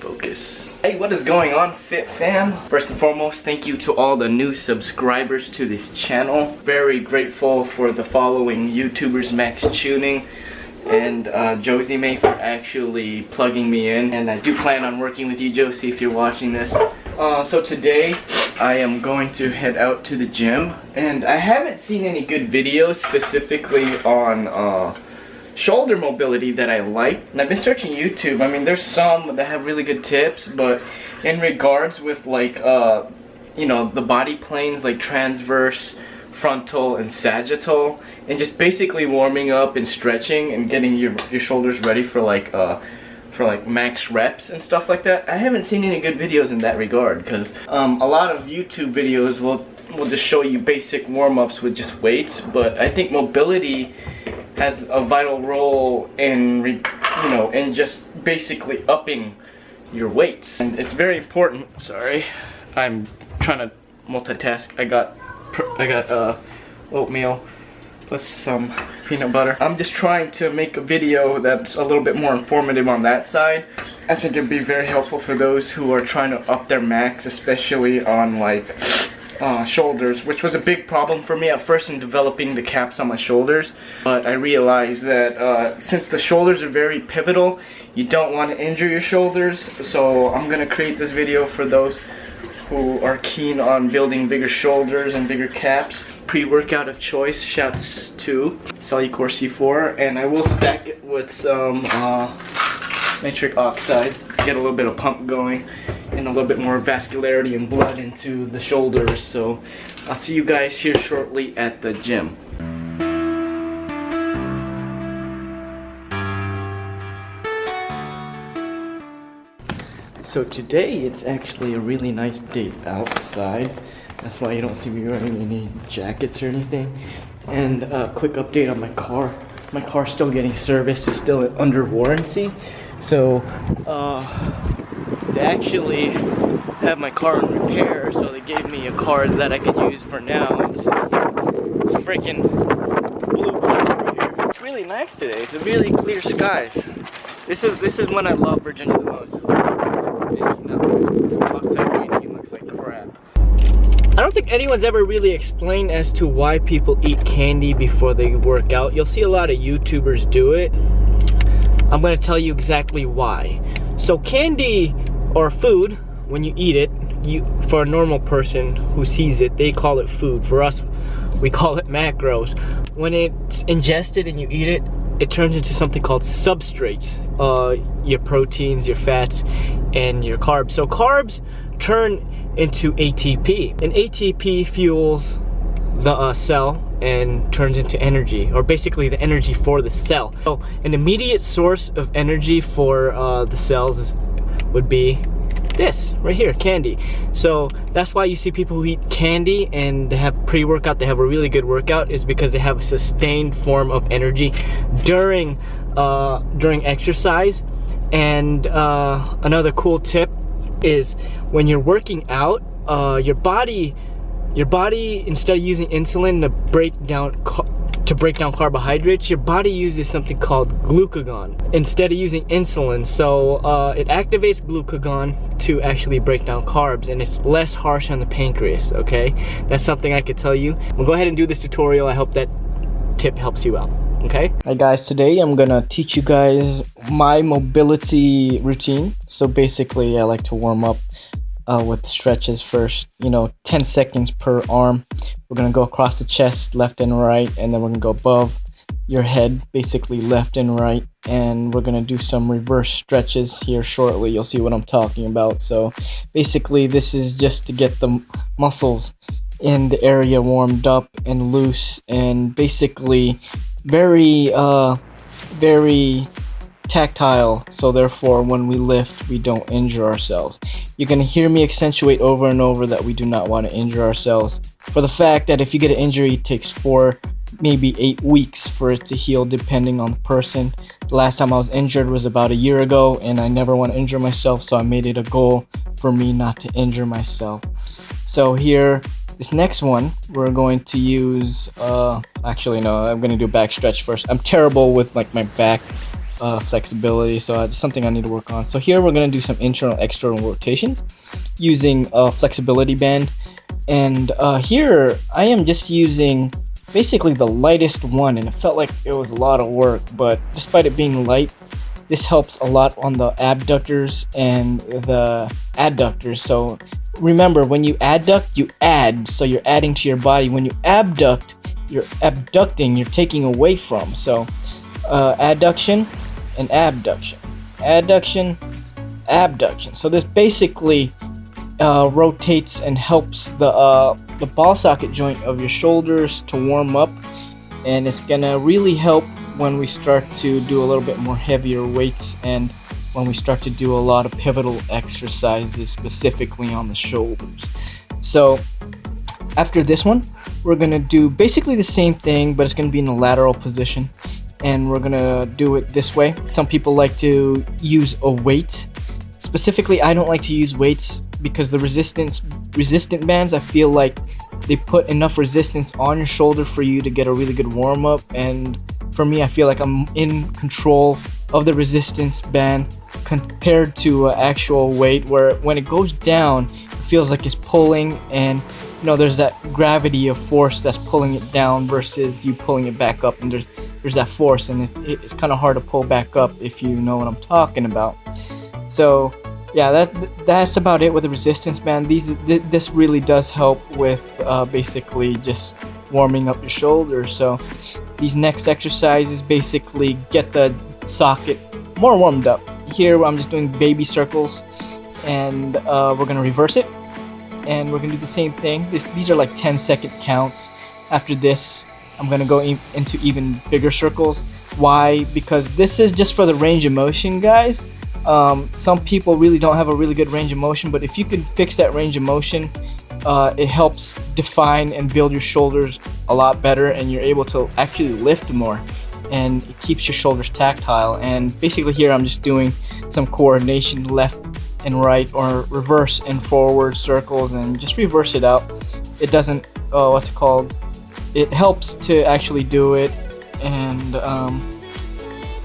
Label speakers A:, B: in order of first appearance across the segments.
A: focus. Hey, what is going on, Fit Fam? First and foremost, thank you to all the new subscribers to this channel. Very grateful for the following YouTubers, Max Tuning and Josie May, for actually plugging me in. And I do plan on working with you, Josie, if you're watching this. So today, I am going to head out to the gym. And I haven't seen any good videos specifically on shoulder mobility that I like, and I've been searching YouTube. I mean, there's some that have really good tips, but in regards with like you know, the body planes like transverse, frontal, and sagittal, and just basically warming up and stretching and getting your shoulders ready for like max reps and stuff like that, I haven't seen any good videos in that regard, because a lot of YouTube videos will just show you basic warm-ups with just weights, but I think mobility has a vital role in, you know, in just basically upping your weights, and it's very important. Sorry, I'm trying to multitask. I got oatmeal with some peanut butter. I'm just trying to make a video that's a little bit more informative on that side. I think it'd be very helpful for those who are trying to up their max, especially on like shoulders, which was a big problem for me at first in developing the caps on my shoulders. But I realized that since the shoulders are very pivotal, you don't want to injure your shoulders. So I'm gonna create this video for those who are keen on building bigger shoulders and bigger caps. Pre-workout of choice, Shouts 2, Cellucor C4, and I will stack it with some nitric oxide, get a little bit of pump going and a little bit more vascularity and blood into the shoulders. So I'll see you guys here shortly at the gym. So today it's actually a really nice day outside. That's why you don't see me wearing any jackets or anything. And a quick update on my car. My car's still getting serviced, it's still under warranty. So they actually have my car in repair, so they gave me a car that I could use for now. It's a freaking blue car right here. It's really nice today. It's a really clear skies. This is when I love Virginia the most. It's not outside raining, it looks like crap. I don't think anyone's ever really explained as to why people eat candy before they work out. You'll see a lot of YouTubers do it. I'm gonna tell you exactly why. So candy or food, when you eat it, for a normal person who sees it, they call it food. For us, we call it macros. When it's ingested and you eat it, it turns into something called substrates. Your proteins, your fats, and your carbs. So carbs turn into ATP, and ATP fuels the cell and turns into energy, or basically the energy for the cell. So an immediate source of energy for the cells would be this right here, candy. So that's why you see people who eat candy and they have pre-workout, they have a really good workout, is because they have a sustained form of energy during exercise. And another cool tip is when you're working out, your body, instead of using insulin to break down carbohydrates, your body uses something called glucagon instead of using insulin. So it activates glucagon to actually break down carbs, and it's less harsh on the pancreas. Okay, that's something I could tell you. We'll go ahead and do this tutorial. I hope that tip helps you out. Okay. Hi guys, today I'm gonna teach you guys my mobility routine. So basically I like to warm up with stretches first, you know, 10 seconds per arm. We're gonna go across the chest, left and right, and then we're gonna go above your head, basically left and right, and we're gonna do some reverse stretches here shortly. You'll see what I'm talking about. So basically this is just to get the muscles in the area warmed up and loose, and basically very tactile, so therefore when we lift we don't injure ourselves. You're gonna hear me accentuate over and over that we do not want to injure ourselves, for the fact that if you get an injury, it takes 4, maybe 8 weeks for it to heal, depending on the person. The last time I was injured was about a year ago, and I never want to injure myself, so I made it a goal for me not to injure myself. So here, this next one, we're going to use, actually no, I'm going to do back stretch first. I'm terrible with like my back flexibility, so it's something I need to work on. So here we're going to do some internal external rotations using a flexibility band, and here I am just using basically the lightest one, and it felt like it was a lot of work, but despite it being light, this helps a lot on the abductors and the adductors. So remember, when you adduct, you add, so you're adding to your body. When you abduct, you're abducting, you're taking away from. So adduction and abduction, adduction, abduction. So this basically rotates and helps the ball socket joint of your shoulders to warm up, and it's gonna really help when we start to do a little bit more heavier weights and when we start to do a lot of pivotal exercises specifically on the shoulders. So after this one, we're gonna do basically the same thing, but it's gonna be in a lateral position, and we're gonna do it this way. Some people like to use a weight. Specifically, I don't like to use weights because the resistant bands, I feel like they put enough resistance on your shoulder for you to get a really good warm up, and for me, I feel like I'm in control of the resistance band compared to actual weight, where when it goes down, it feels like it's pulling, and you know, there's that gravity of force that's pulling it down versus you pulling it back up, and there's that force, and it's kind of hard to pull back up if you know what I'm talking about. So yeah, that's about it with the resistance band. This really does help with basically just warming up your shoulders. So these next exercises basically get the socket more warmed up. Here I'm just doing baby circles, and we're gonna reverse it, and we're gonna do the same thing. These are like 10-second counts. After this, I'm gonna go into even bigger circles. Why? Because this is just for the range of motion, guys. Some people really don't have a really good range of motion, but if you can fix that range of motion, it helps define and build your shoulders a lot better, and you're able to actually lift more, and it keeps your shoulders tactile. And basically here I'm just doing some coordination, left and right, or reverse and forward circles, and just reverse it out. It doesn't, what's it called? It helps to actually do it, and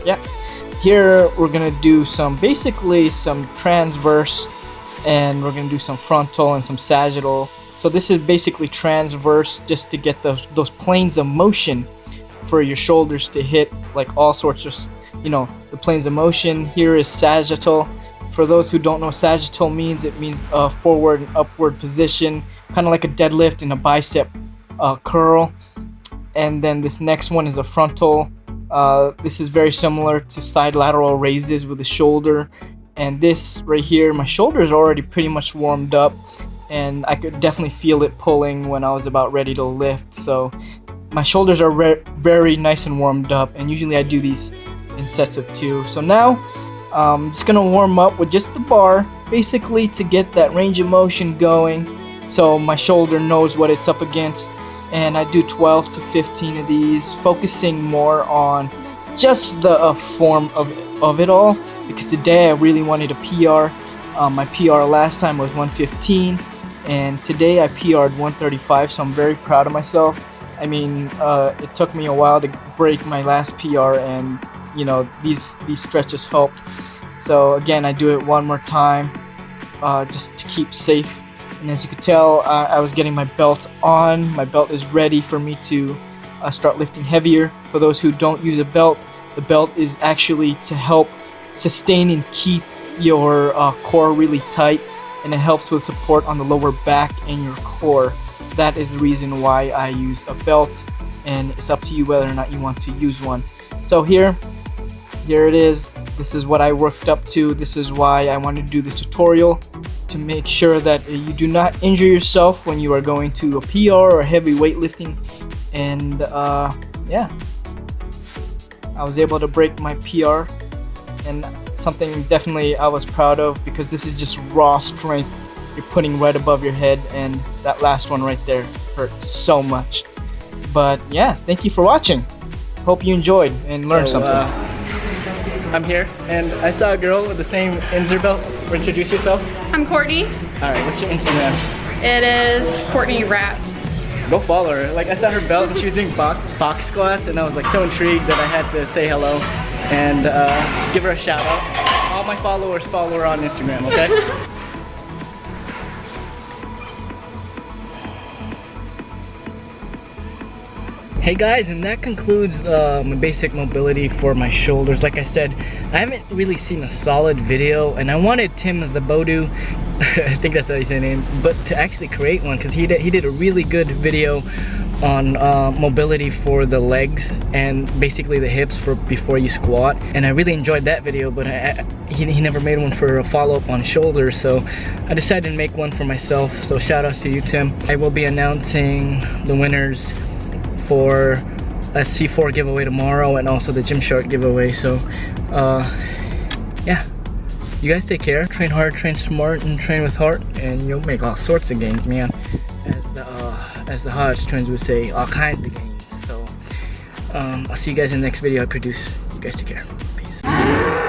A: yeah. Here we're gonna do basically some transverse, and we're gonna do some frontal and some sagittal. So this is basically transverse, just to get those planes of motion for your shoulders to hit, like all sorts of, you know, the planes of motion. Here is sagittal. For those who don't know what sagittal means, it means forward and upward position, kind of like a deadlift and a bicep curl. And then this next one is a frontal. This is very similar to side lateral raises with the shoulder. And this right here, my shoulders are already pretty much warmed up, and I could definitely feel it pulling when I was about ready to lift. So my shoulders are very nice and warmed up, and usually I do these in sets of 2. So now I'm just gonna warm up with just the bar, basically to get that range of motion going, so my shoulder knows what it's up against. And I do 12 to 15 of these, focusing more on just the form of it all, because today I really wanted a PR. My PR last time was 115, and today I PR'd 135, so I'm very proud of myself. I mean, it took me a while to break my last PR, and you know, these stretches helped. So again, I do it one more time, just to keep safe. And as you can tell, I was getting my belt on. My belt is ready for me to start lifting heavier. For those who don't use a belt, the belt is actually to help sustain and keep your core really tight, and it helps with support on the lower back and your core. That is the reason why I use a belt, and it's up to you whether or not you want to use one. So here it is. This is what I worked up to. This is why I wanted to do this tutorial, to make sure that you do not injure yourself when you are going to a PR or heavy weightlifting. And yeah, I was able to break my PR, and something definitely I was proud of, because this is just raw strength you're putting right above your head, and that last one right there hurt so much. But yeah, thank you for watching. Hope you enjoyed and learned something. I'm here, and I saw a girl with the same Inzer belt. Introduce yourself.
B: I'm Courtney.
A: Alright, what's your Instagram?
B: It is Courtney Raps.
A: Go follow her. Like, I saw her belt and she was doing box squats, and I was like so intrigued that I had to say hello. and give her a shout out. All my followers follow her on Instagram, okay? Hey guys, and that concludes my basic mobility for my shoulders. Like I said, I haven't really seen a solid video, and I wanted Tim the Bodu, I think that's how you say his name, but to actually create one, because he did a really good video on mobility for the legs and basically the hips for before you squat, and I really enjoyed that video, but he never made one for a follow-up on shoulders, so I decided to make one for myself. So shout out to you, Tim. I will be announcing the winners for a C4 giveaway tomorrow and also the Gymshark giveaway. So yeah, you guys take care, train hard, train smart, and train with heart, and you'll make all sorts of gains, man. As the Hodge twins would say, all kinds of gains. So I'll see you guys in the next video I produce. You guys take care. Peace.